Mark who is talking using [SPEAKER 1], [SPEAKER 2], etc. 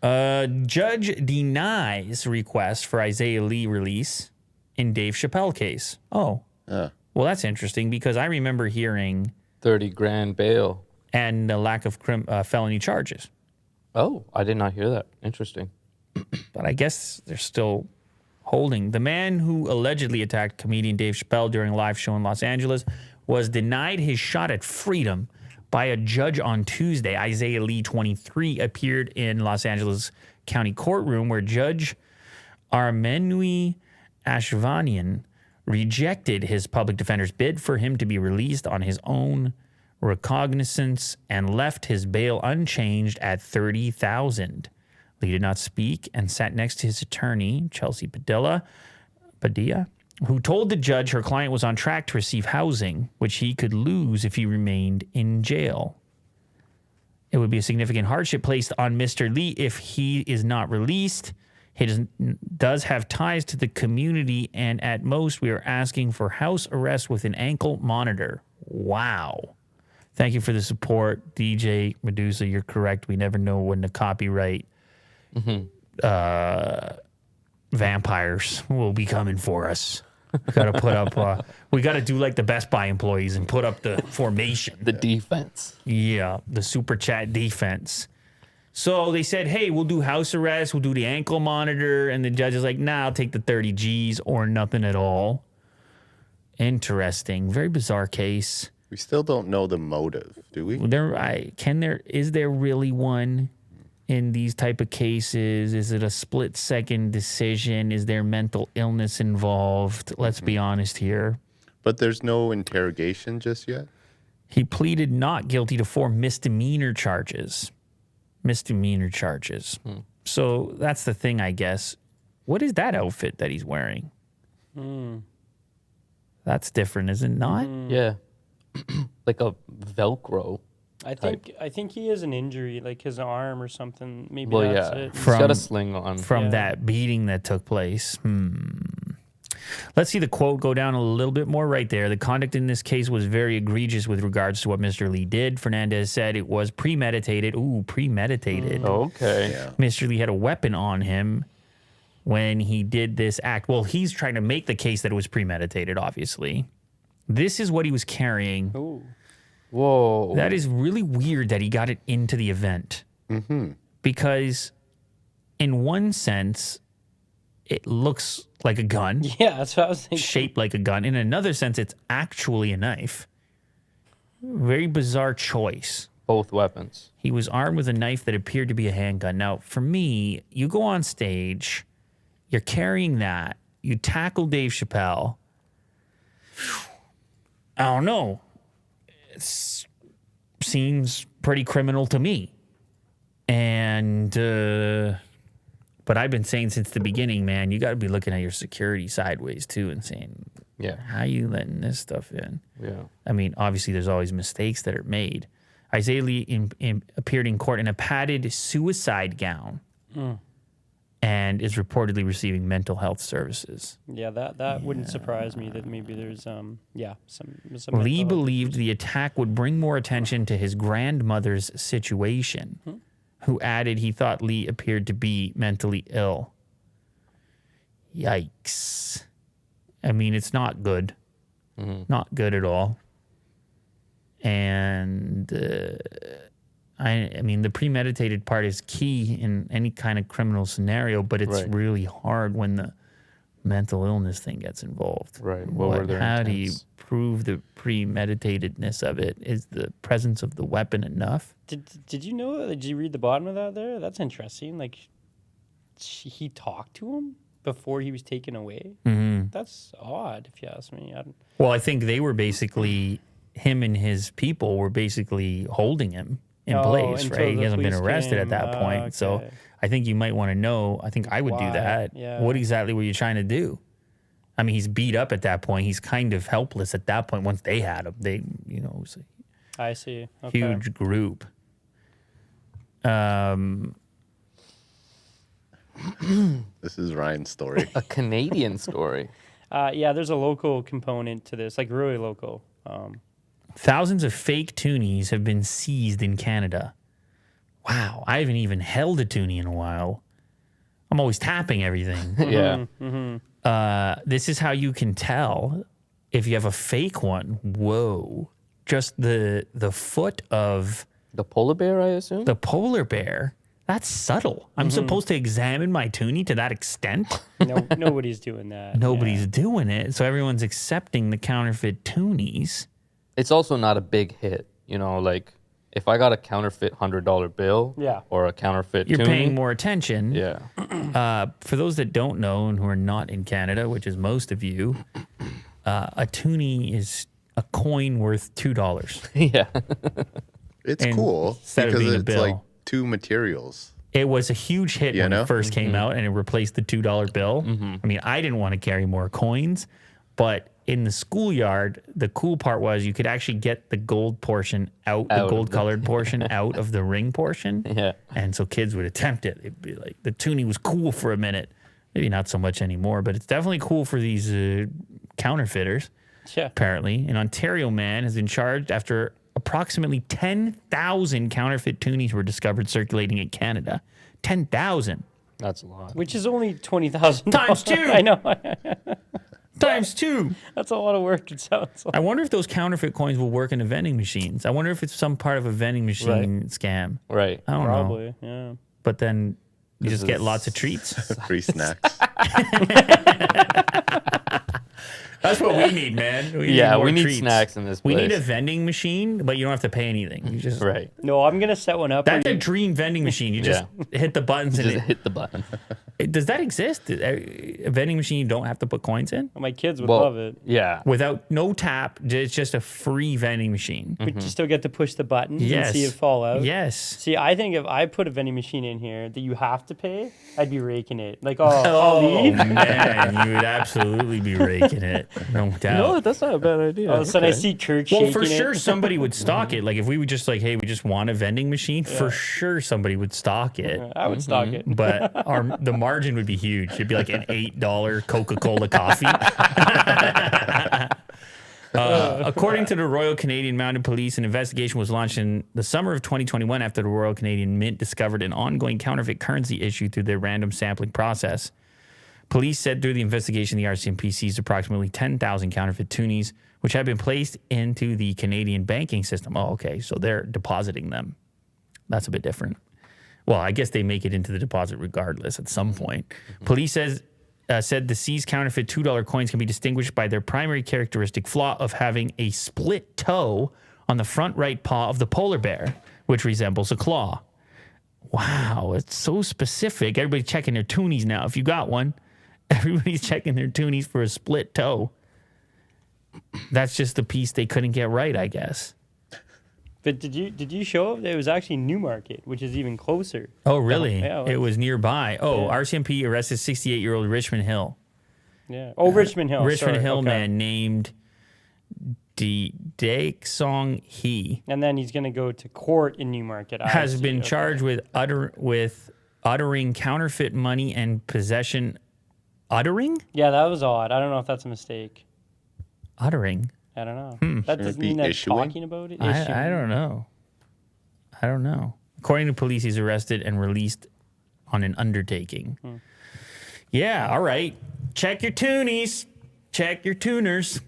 [SPEAKER 1] Judge denies request for Isaiah Lee release in Dave Chappelle case. Oh. Well, that's interesting because I remember hearing
[SPEAKER 2] 30 grand bail.
[SPEAKER 1] And the lack of felony charges.
[SPEAKER 2] Oh, I did not hear that. Interesting.
[SPEAKER 1] But I guess they're still holding. The man who allegedly attacked comedian Dave Chappelle during a live show in Los Angeles was denied his shot at freedom by a judge on Tuesday. Isaiah Lee, 23, appeared in Los Angeles County courtroom where Judge Armenui Ashvanian rejected his public defender's bid for him to be released on his own recognizance and left his bail unchanged at $30,000. Lee did not speak and sat next to his attorney, Chelsea Padilla, who told the judge her client was on track to receive housing, which he could lose if he remained in jail. It would be a significant hardship placed on Mr. Lee if he is not released. He does have ties to the community, and at most, we are asking for house arrest with an ankle monitor. Wow. Thank you for the support, DJ Medusa. You're correct. We never know when the copyright vampires will be coming for us. We got to put up. We got to do like the Best Buy employees and put up the formation,
[SPEAKER 2] the defense.
[SPEAKER 1] Yeah, the super chat defense. So they said, "Hey, we'll do house arrest. We'll do the ankle monitor," and the judge is like, "Nah, I'll take the 30 G's or nothing at all." Interesting, very bizarre case.
[SPEAKER 3] We still don't know the motive, do we?
[SPEAKER 1] Is there really one in these type of cases? Is it a split-second decision? Is there mental illness involved? Let's be honest here.
[SPEAKER 3] But there's no interrogation just yet?
[SPEAKER 1] He pleaded not guilty to 4 misdemeanor charges. So that's the thing, I guess. What is that outfit that he's wearing? That's different, is it not?
[SPEAKER 2] Yeah. Like a Velcro.
[SPEAKER 4] I think he has an injury, like his arm or something. Maybe
[SPEAKER 2] well,
[SPEAKER 4] that's
[SPEAKER 2] yeah.
[SPEAKER 4] it.
[SPEAKER 2] He's got a sling on.
[SPEAKER 1] From that beating that took place. Let's see the quote go down a little bit more right there. The conduct in this case was very egregious with regards to what Mr. Lee did. Fernandez said it was premeditated. Ooh, premeditated.
[SPEAKER 2] Okay.
[SPEAKER 3] Yeah.
[SPEAKER 1] Mr. Lee had a weapon on him when he did this act. Well, he's trying to make the case that it was premeditated, obviously. This is what he was carrying.
[SPEAKER 4] Ooh.
[SPEAKER 2] Whoa.
[SPEAKER 1] That is really weird that he got it into the event. Because in one sense, it looks like a gun.
[SPEAKER 4] Yeah, that's what I was thinking.
[SPEAKER 1] Shaped like a gun. In another sense, it's actually a knife. Very bizarre choice.
[SPEAKER 2] Both weapons.
[SPEAKER 1] He was armed with a knife that appeared to be a handgun. Now, for me, you go on stage, you're carrying that, you tackle Dave Chappelle. I don't know. It seems pretty criminal to me. And, but I've been saying since the beginning, man, you got to be looking at your security sideways too and saying, how you letting this stuff in?
[SPEAKER 2] Yeah.
[SPEAKER 1] I mean, obviously there's always mistakes that are made. Isaiah Lee appeared in court in a padded suicide gown and is reportedly receiving mental health services.
[SPEAKER 4] Yeah, that wouldn't surprise me that maybe there's some
[SPEAKER 1] Lee believed the attack would bring more attention to his grandmother's situation, who added he thought Lee appeared to be mentally ill. Yikes. I mean, it's not good. Not good at all. And I mean, the premeditated part is key in any kind of criminal scenario, but it's really hard when the mental illness thing gets involved.
[SPEAKER 2] Right.
[SPEAKER 1] How do you prove the premeditatedness of it? Is the presence of the weapon enough?
[SPEAKER 4] Did you know? Did you read the bottom of that there? That's interesting. Like, he talked to him before he was taken away. That's odd, if you ask me.
[SPEAKER 1] Well, I think they were basically, him and his people were basically holding him in place, right? He hasn't been arrested at that point.
[SPEAKER 4] Okay.
[SPEAKER 1] So I think you might want to know, I think I would do that.
[SPEAKER 4] Yeah.
[SPEAKER 1] What exactly were you trying to do? I mean, he's beat up at that point. He's kind of helpless at that point once they had him. They, it was
[SPEAKER 4] I see. Okay.
[SPEAKER 1] huge group.
[SPEAKER 3] This is Ryan's story.
[SPEAKER 2] A Canadian story.
[SPEAKER 4] Yeah, there's a local component to this, like really local.
[SPEAKER 1] Thousands of fake toonies have been seized in Canada. Wow, I haven't even held a toonie in a while. I'm always tapping everything.
[SPEAKER 2] Yeah.
[SPEAKER 1] This is how you can tell if you have a fake one. Whoa. Just the foot of
[SPEAKER 2] The polar bear, I assume?
[SPEAKER 1] the polar bear. That's subtle. I'm supposed to examine my toonie to that extent?
[SPEAKER 4] No, nobody's doing that.
[SPEAKER 1] Nobody's doing it. So everyone's accepting the counterfeit toonies.
[SPEAKER 2] It's also not a big hit. You know, like if I got a counterfeit $100 bill
[SPEAKER 4] Yeah.
[SPEAKER 2] or a counterfeit
[SPEAKER 1] You're
[SPEAKER 2] toonie,
[SPEAKER 1] paying more attention.
[SPEAKER 2] Yeah.
[SPEAKER 1] For those that don't know and who are not in Canada, which is most of you, a toonie is a coin worth $2.
[SPEAKER 2] Yeah.
[SPEAKER 3] It's
[SPEAKER 1] And
[SPEAKER 3] cool
[SPEAKER 1] instead of
[SPEAKER 3] because
[SPEAKER 1] being a
[SPEAKER 3] it's
[SPEAKER 1] bill.
[SPEAKER 3] like two materials.
[SPEAKER 1] It was a huge hit
[SPEAKER 3] You
[SPEAKER 1] when
[SPEAKER 3] know?
[SPEAKER 1] it first came out and it replaced the $2 bill. I mean, I didn't want to carry more coins, but in the schoolyard, the cool part was you could actually get the gold portion out the
[SPEAKER 2] Out of
[SPEAKER 1] gold colored portion out of the ring portion.
[SPEAKER 2] Yeah.
[SPEAKER 1] And so kids would attempt it. It'd be like the toonie was cool for a minute. Maybe not so much anymore, but it's definitely cool for these counterfeiters.
[SPEAKER 4] Yeah.
[SPEAKER 1] Apparently, an Ontario man has been charged after approximately 10,000 counterfeit toonies were discovered circulating in Canada. 10,000
[SPEAKER 2] That's a lot.
[SPEAKER 4] Which is only $20,000.
[SPEAKER 1] Times two.
[SPEAKER 4] I know.
[SPEAKER 1] times 2.
[SPEAKER 4] That's a lot of work, it sounds like.
[SPEAKER 1] I wonder if those counterfeit coins will work in the vending machines. I wonder if it's some part of a vending machine scam.
[SPEAKER 2] Right.
[SPEAKER 1] I don't know.
[SPEAKER 4] Probably, yeah.
[SPEAKER 1] But then you
[SPEAKER 2] This
[SPEAKER 1] just get
[SPEAKER 2] is-
[SPEAKER 1] lots of treats.
[SPEAKER 3] Free snacks.
[SPEAKER 1] That's what we need, man. We
[SPEAKER 2] Yeah,
[SPEAKER 1] more
[SPEAKER 2] we need
[SPEAKER 1] treats.
[SPEAKER 2] snacks in this
[SPEAKER 1] We
[SPEAKER 2] place.
[SPEAKER 1] need a vending machine, but you don't have to pay anything. You just
[SPEAKER 2] Right.
[SPEAKER 4] No, I'm going to set one up.
[SPEAKER 1] That's
[SPEAKER 4] where
[SPEAKER 1] a dream vending machine. You just hit the buttons and
[SPEAKER 2] Just hit the button.
[SPEAKER 1] does that exist? A vending machine you don't have to put coins in?
[SPEAKER 4] my kids would
[SPEAKER 2] Well,
[SPEAKER 4] love it.
[SPEAKER 2] yeah.
[SPEAKER 1] Without no tap, it's just a free vending machine.
[SPEAKER 4] But you still get to push the buttons
[SPEAKER 1] Yes.
[SPEAKER 4] and see it fall out.
[SPEAKER 1] Yes.
[SPEAKER 4] See, I think if I put a vending machine in here that you have to pay, I'd be raking it. Like, I'll leave.
[SPEAKER 1] Man, you would absolutely be raking it. No doubt.
[SPEAKER 2] No, that's not a bad idea.
[SPEAKER 4] All of a sudden, I see Kirk shaking
[SPEAKER 1] Well, for sure,
[SPEAKER 4] it.
[SPEAKER 1] somebody would stock it. Like if we would just like, hey, we just want a vending machine. For sure, somebody would stock it.
[SPEAKER 4] I would stock it.
[SPEAKER 1] But the margin would be huge. It'd be like an $8 Coca-Cola coffee. According to the Royal Canadian Mounted Police, an investigation was launched in the summer of 2021 after the Royal Canadian Mint discovered an ongoing counterfeit currency issue through their random sampling process. Police said through the investigation, the RCMP seized approximately 10,000 counterfeit toonies, which had been placed into the Canadian banking system. Oh, okay. So they're depositing them. That's a bit different. Well, I guess they make it into the deposit regardless at some point. Police said the seized counterfeit $2 coins can be distinguished by their primary characteristic flaw of having a split toe on the front right paw of the polar bear, which resembles a claw. Wow, it's so specific. Everybody's checking their toonies now. If you got one, everybody's checking their toonies for a split toe. That's just the piece they couldn't get right, I guess.
[SPEAKER 4] But did you show it was actually Newmarket, which is even closer?
[SPEAKER 1] Oh, really?
[SPEAKER 4] Yeah,
[SPEAKER 1] It was nearby. Oh,
[SPEAKER 4] Yeah.
[SPEAKER 1] RCMP arrested 68-year-old Richmond Hill.
[SPEAKER 4] Yeah. Oh, Richmond Hill.
[SPEAKER 1] Richmond
[SPEAKER 4] sorry.
[SPEAKER 1] Hill
[SPEAKER 4] Okay.
[SPEAKER 1] man named Daek Song Hee
[SPEAKER 4] And then he's going to go to court in Newmarket. I
[SPEAKER 1] has
[SPEAKER 4] see.
[SPEAKER 1] been
[SPEAKER 4] Okay.
[SPEAKER 1] charged with uttering counterfeit money and possession. Uttering?
[SPEAKER 4] Yeah, that was odd. I don't know if that's a mistake.
[SPEAKER 1] Uttering.
[SPEAKER 4] I don't know. That
[SPEAKER 3] Shouldn't it
[SPEAKER 4] doesn't
[SPEAKER 3] be
[SPEAKER 4] mean that
[SPEAKER 3] issuing?
[SPEAKER 4] talking about it.
[SPEAKER 1] I don't know. I don't know. According to police, he's arrested and released on an undertaking. Yeah, all right. Check your toonies. Check your tuners.